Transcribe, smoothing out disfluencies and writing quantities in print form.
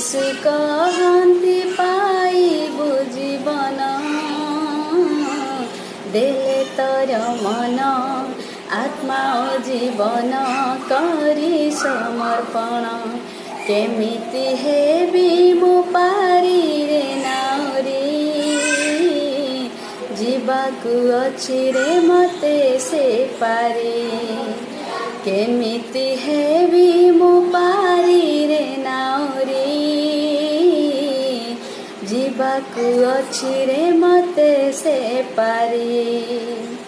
यीशु कहन्ति पाइबु जीवन देले तर मन आत्मा ओ जीवन करी समर्पण केमिति हेबी मु पारी रे नाउरी जीवाकु अछि रे मते से पारी केमिति हेबी मु पारी रे नाउरी जीवाकु अछि रे मते से पारी।